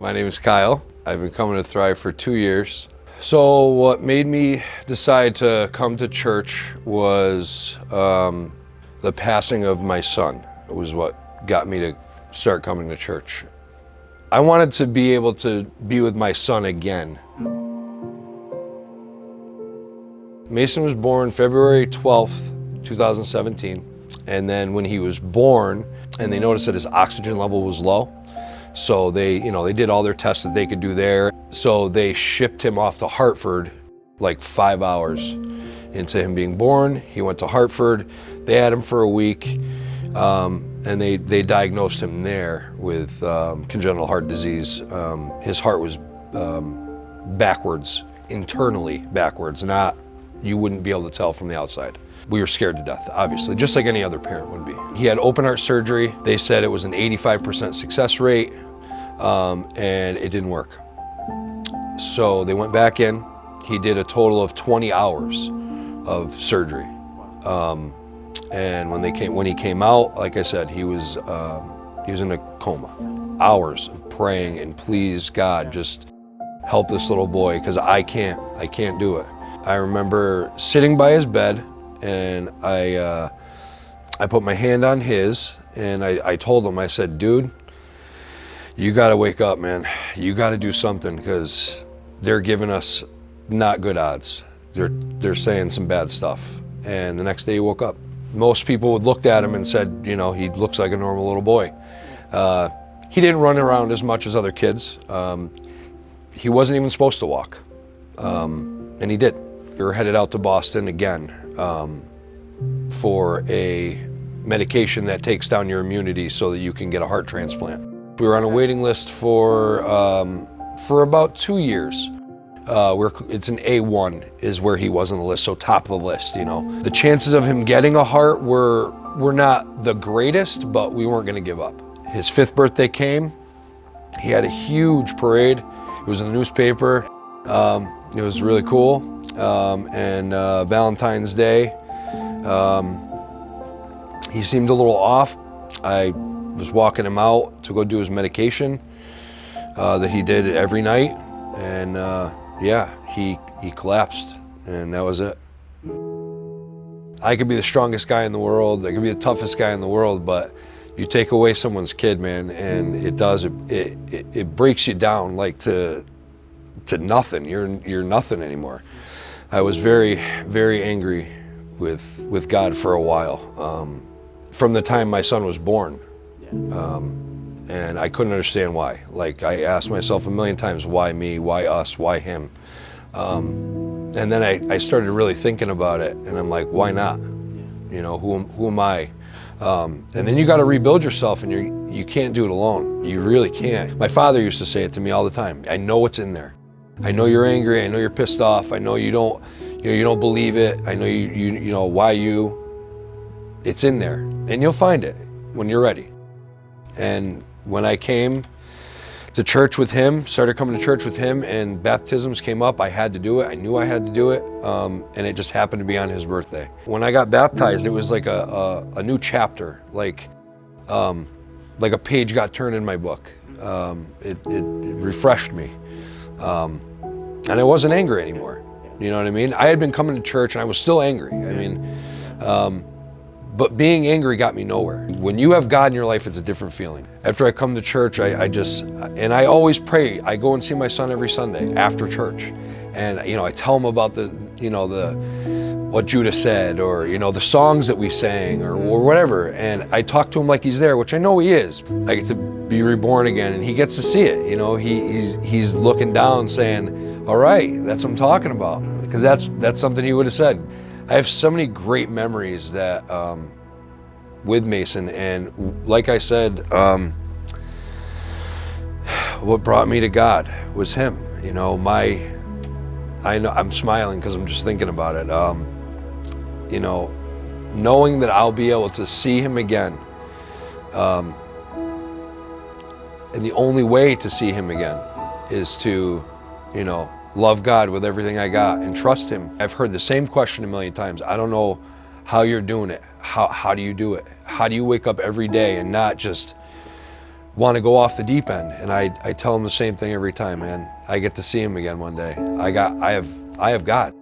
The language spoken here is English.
My name is Kyle. I've been coming to Thrive for 2 years. So what made me decide to come to church was the passing of my son. It was what got me to start coming to church. I wanted to be able to be with my son again. Mason was born February 12th, 2017. And then when he was born, and they noticed that his oxygen level was low, so they did all their tests that they could do there. So they shipped him off to Hartford like 5 hours into him being born. He went to Hartford. They had him for a week, and they diagnosed him there with congenital heart disease. His heart was backwards, internally backwards, you wouldn't be able to tell from the outside. We were scared to death, obviously, just like any other parent would be. He had open heart surgery. They said it was an 85% success rate, and it didn't work. So they went back in. He did a total of 20 hours of surgery. And when he came out, like I said, he was in a coma. Hours of praying and please God, just help this little boy, because I can't do it. I remember sitting by his bed, and I put my hand on his, and I told him, I said, dude, you gotta wake up, man. You gotta do something, because they're giving us not good odds. They're saying some bad stuff. And the next day he woke up. Most people would looked at him and said, he looks like a normal little boy. He didn't run around as much as other kids. He wasn't even supposed to walk, and he did. We were headed out to Boston again for a medication that takes down your immunity so that you can get a heart transplant. We were on a waiting list for about 2 years. It's an A1 is where he was on the list, so top of the list, The chances of him getting a heart were not the greatest, but we weren't gonna give up. His 5th birthday came. He had a huge parade. It was in the newspaper. It was really cool. And Valentine's Day, he seemed a little off. I was walking him out to go do his medication that he did every night, and he collapsed, and that was it. I could be the strongest guy in the world, I could be the toughest guy in the world, but you take away someone's kid, man, and it breaks you down like to nothing. You're nothing anymore. I was very, very angry with God for a while, from the time my son was born. And I couldn't understand why. Like, I asked myself a million times, why me, why us, why him? And then I started really thinking about it, and I'm like, why not? Who am I? And then you got to rebuild yourself, and you can't do it alone. You really can't. My father used to say it to me all the time. I know what's in there. I know you're angry. I know you're pissed off. I know you don't believe it. I know you why you. It's in there, and you'll find it when you're ready. And when I came to church with him, started coming to church with him, and baptisms came up, I had to do it. I knew I had to do it, and it just happened to be on his birthday. When I got baptized, it was like a new chapter, like a page got turned in my book. It refreshed me. And I wasn't angry anymore. You know what I mean? I had been coming to church and I was still angry. But being angry got me nowhere. When you have God in your life, it's a different feeling. After I come to church, I always pray. I go and see my son every Sunday after church. And, I tell him about what Judah said, or, the songs that we sang, or whatever. And I talk to him like he's there, which I know he is. I get to be reborn again, and he gets to see it. He's looking down saying, all right, that's what I'm talking about. Because that's something he would have said. I have so many great memories that with Mason, and like I said, what brought me to God was him. I know I'm smiling because I'm just thinking about it. Knowing that I'll be able to see him again, and the only way to see him again is to, love God with everything I got and trust him. I've heard the same question a million times. I don't know how you're doing it. How do you do it? How do you wake up every day and not just want to go off the deep end. And I tell him the same thing every time, man. I get to see him again one day. I have God.